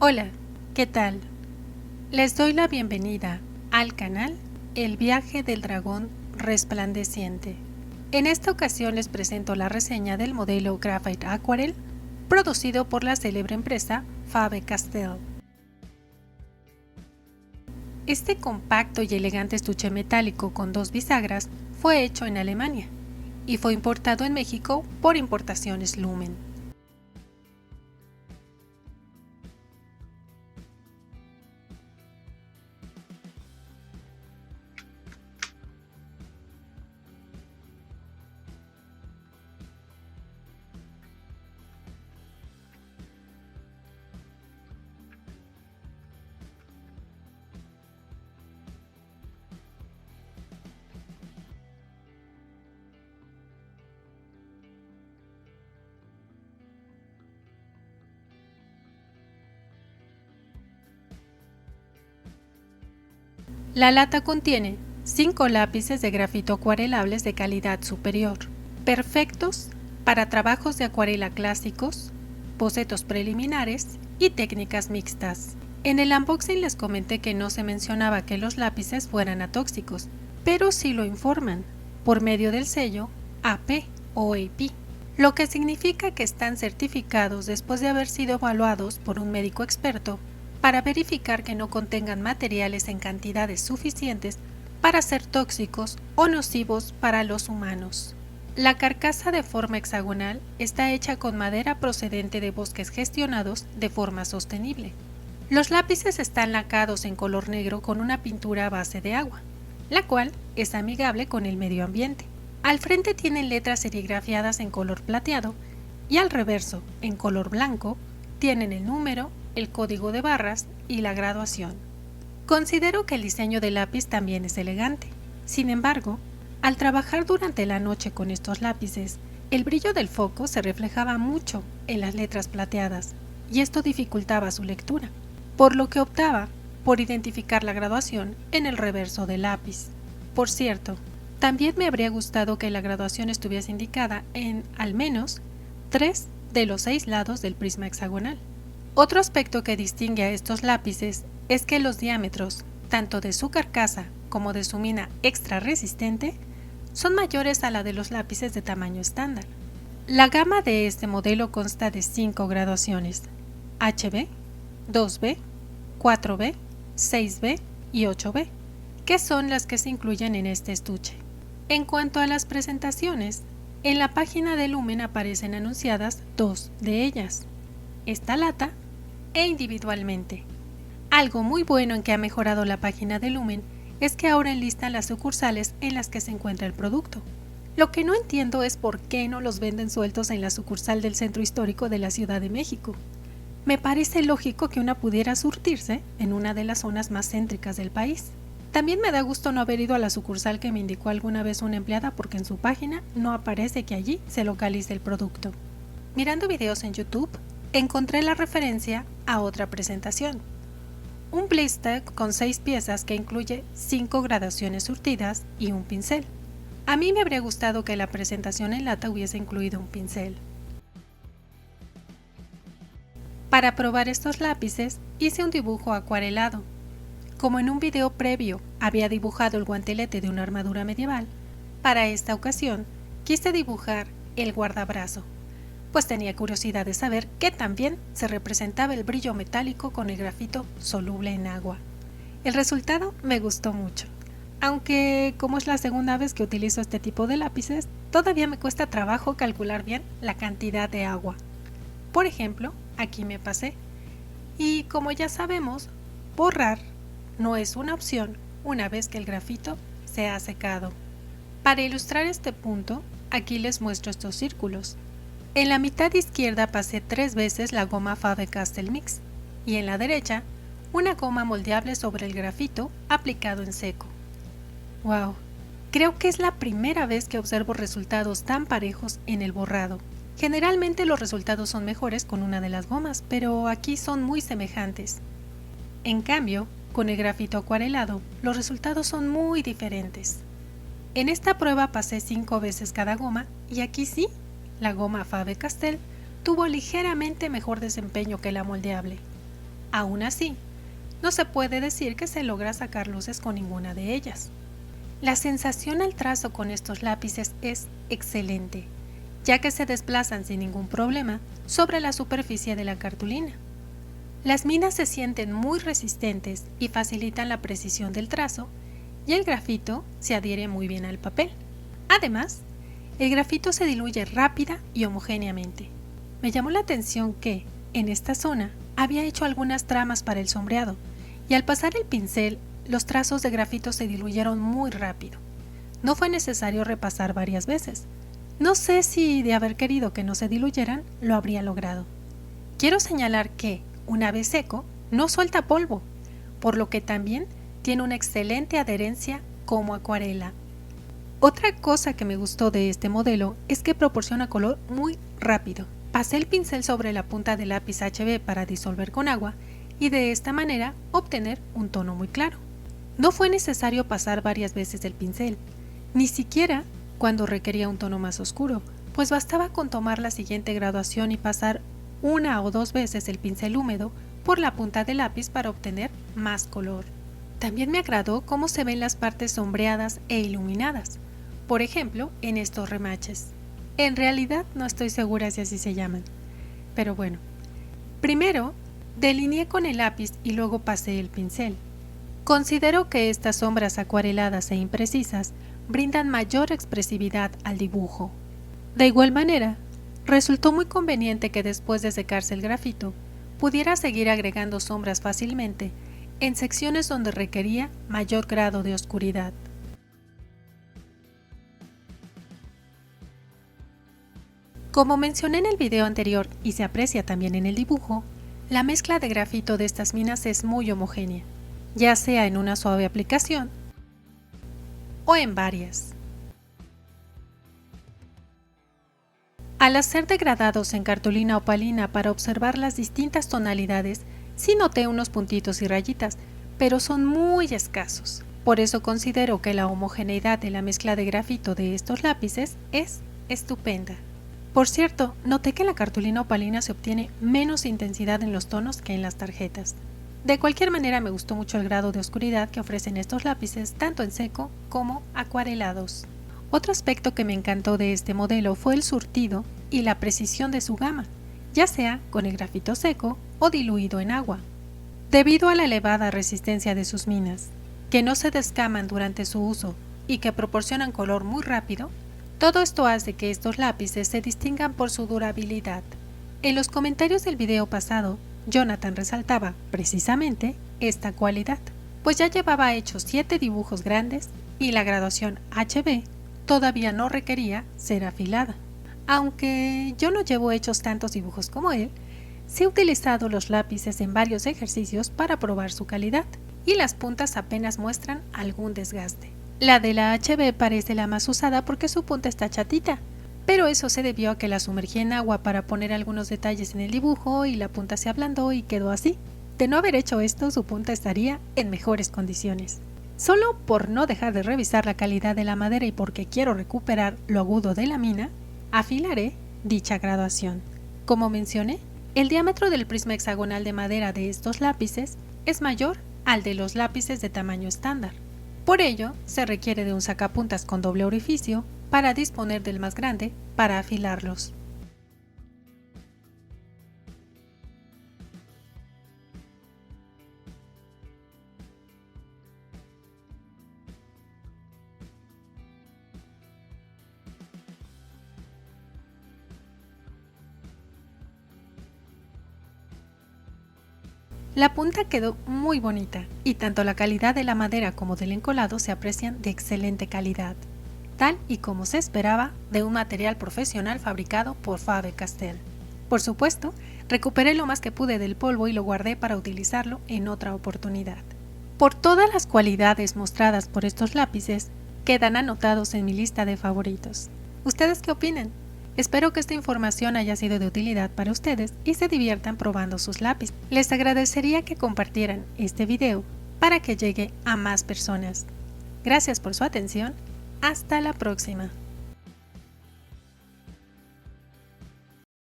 Hola, ¿qué tal? Les doy la bienvenida al canal El viaje del dragón resplandeciente. En esta ocasión les presento la reseña del modelo Graphite Aquarelle producido por la célebre empresa Faber-Castell. Este compacto y elegante estuche metálico con 2 bisagras fue hecho en Alemania y fue importado en México por Importaciones Lumen. La lata contiene 5 lápices de grafito acuarelables de calidad superior, perfectos para trabajos de acuarela clásicos, bocetos preliminares y técnicas mixtas. En el unboxing les comenté que no se mencionaba que los lápices fueran atóxicos, pero sí lo informan, por medio del sello AP o AP, lo que significa que están certificados después de haber sido evaluados por un médico experto para verificar que no contengan materiales en cantidades suficientes para ser tóxicos o nocivos para los humanos. La carcasa de forma hexagonal está hecha con madera procedente de bosques gestionados de forma sostenible. Los lápices están lacados en color negro con una pintura a base de agua, la cual es amigable con el medio ambiente. Al frente tienen letras serigrafiadas en color plateado y al reverso, en color blanco, tienen el número, el código de barras y la graduación. Considero que el diseño del lápiz también es elegante. Sin embargo, al trabajar durante la noche con estos lápices, el brillo del foco se reflejaba mucho en las letras plateadas y esto dificultaba su lectura, por lo que optaba por identificar la graduación en el reverso del lápiz. Por cierto, también me habría gustado que la graduación estuviese indicada en al menos 3 de los 6 lados del prisma hexagonal. Otro aspecto que distingue a estos lápices es que los diámetros, tanto de su carcasa como de su mina extra resistente, son mayores a la de los lápices de tamaño estándar. La gama de este modelo consta de 5 graduaciones: HB, 2B, 4B, 6B y 8B, que son las que se incluyen en este estuche. En cuanto a las presentaciones, en la página de Lumen aparecen anunciadas 2 de ellas: esta lata e individualmente. Algo muy bueno en que ha mejorado la página de Lumen es que ahora enlistan las sucursales en las que se encuentra el producto. Lo que no entiendo es por qué no los venden sueltos en la sucursal del Centro Histórico de la Ciudad de México. Me parece lógico que una pudiera surtirse en una de las zonas más céntricas del país. También me da gusto no haber ido a la sucursal que me indicó alguna vez una empleada porque en su página no aparece que allí se localice el producto. Mirando videos en YouTube, encontré la referencia a otra presentación. Un blister con 6 piezas que incluye 5 gradaciones surtidas y un pincel. A mí me habría gustado que la presentación en lata hubiese incluido un pincel. Para probar estos lápices hice un dibujo acuarelado. Como en un video previo había dibujado el guantelete de una armadura medieval, para esta ocasión quise dibujar el guardabrazo, pues tenía curiosidad de saber qué tan bien se representaba el brillo metálico con el grafito soluble en agua. El resultado me gustó mucho, aunque como es la segunda vez que utilizo este tipo de lápices, todavía me cuesta trabajo calcular bien la cantidad de agua. Por ejemplo, aquí me pasé, y como ya sabemos, borrar no es una opción una vez que el grafito se ha secado. Para ilustrar este punto, aquí les muestro estos círculos. En la mitad izquierda pasé 3 veces la goma Faber-Castell Mix y en la derecha una goma moldeable sobre el grafito aplicado en seco. ¡Wow! Creo que es la primera vez que observo resultados tan parejos en el borrado. Generalmente los resultados son mejores con una de las gomas, pero aquí son muy semejantes. En cambio, con el grafito acuarelado, los resultados son muy diferentes. En esta prueba pasé 5 veces cada goma y aquí sí, la goma Faber-Castell tuvo ligeramente mejor desempeño que la moldeable. Aún así, no se puede decir que se logra sacar luces con ninguna de ellas. La sensación al trazo con estos lápices es excelente, ya que se desplazan sin ningún problema sobre la superficie de la cartulina. Las minas se sienten muy resistentes y facilitan la precisión del trazo, y el grafito se adhiere muy bien al papel. Además, el grafito se diluye rápida y homogéneamente. Me llamó la atención que, en esta zona, había hecho algunas tramas para el sombreado, y al pasar el pincel, los trazos de grafito se diluyeron muy rápido. No fue necesario repasar varias veces. No sé si de haber querido que no se diluyeran, lo habría logrado. Quiero señalar que, una vez seco, no suelta polvo, por lo que también tiene una excelente adherencia como acuarela. Otra cosa que me gustó de este modelo es que proporciona color muy rápido. Pasé el pincel sobre la punta del lápiz HB para disolver con agua y de esta manera obtener un tono muy claro. No fue necesario pasar varias veces el pincel, ni siquiera cuando requería un tono más oscuro, pues bastaba con tomar la siguiente graduación y pasar una o dos veces el pincel húmedo por la punta del lápiz para obtener más color. También me agradó cómo se ven las partes sombreadas e iluminadas, por ejemplo en estos remaches. En realidad no estoy segura si así se llaman, pero bueno. Primero, delineé con el lápiz y luego pasé el pincel. Considero que estas sombras acuareladas e imprecisas brindan mayor expresividad al dibujo. De igual manera, resultó muy conveniente que después de secarse el grafito, pudiera seguir agregando sombras fácilmente en secciones donde requería mayor grado de oscuridad. Como mencioné en el video anterior y se aprecia también en el dibujo, la mezcla de grafito de estas minas es muy homogénea, ya sea en una suave aplicación o en varias. Al hacer degradados en cartulina opalina para observar las distintas tonalidades, sí noté unos puntitos y rayitas, pero son muy escasos. Por eso considero que la homogeneidad de la mezcla de grafito de estos lápices es estupenda. Por cierto, noté que en la cartulina opalina se obtiene menos intensidad en los tonos que en las tarjetas. De cualquier manera me gustó mucho el grado de oscuridad que ofrecen estos lápices tanto en seco como acuarelados. Otro aspecto que me encantó de este modelo fue el surtido y la precisión de su gama, ya sea con el grafito seco o diluido en agua. Debido a la elevada resistencia de sus minas, que no se descaman durante su uso y que proporcionan color muy rápido, todo esto hace que estos lápices se distingan por su durabilidad. En los comentarios del video pasado, Jonathan resaltaba precisamente esta cualidad, pues ya llevaba hechos 7 dibujos grandes y la graduación HB todavía no requería ser afilada. Aunque yo no llevo hechos tantos dibujos como él, sí he utilizado los lápices en varios ejercicios para probar su calidad y las puntas apenas muestran algún desgaste. La de la HB parece la más usada porque su punta está chatita, pero eso se debió a que la sumergí en agua para poner algunos detalles en el dibujo y la punta se ablandó y quedó así. De no haber hecho esto, su punta estaría en mejores condiciones. Solo por no dejar de revisar la calidad de la madera y porque quiero recuperar lo agudo de la mina, afilaré dicha graduación. Como mencioné, el diámetro del prisma hexagonal de madera de estos lápices es mayor al de los lápices de tamaño estándar. Por ello, se requiere de un sacapuntas con doble orificio para disponer del más grande para afilarlos. La punta quedó muy bonita y tanto la calidad de la madera como del encolado se aprecian de excelente calidad, tal y como se esperaba de un material profesional fabricado por Faber-Castell. Por supuesto, recuperé lo más que pude del polvo y lo guardé para utilizarlo en otra oportunidad. Por todas las cualidades mostradas por estos lápices, quedan anotados en mi lista de favoritos. ¿Ustedes qué opinan? Espero que esta información haya sido de utilidad para ustedes y se diviertan probando sus lápices. Les agradecería que compartieran este video para que llegue a más personas. Gracias por su atención. Hasta la próxima.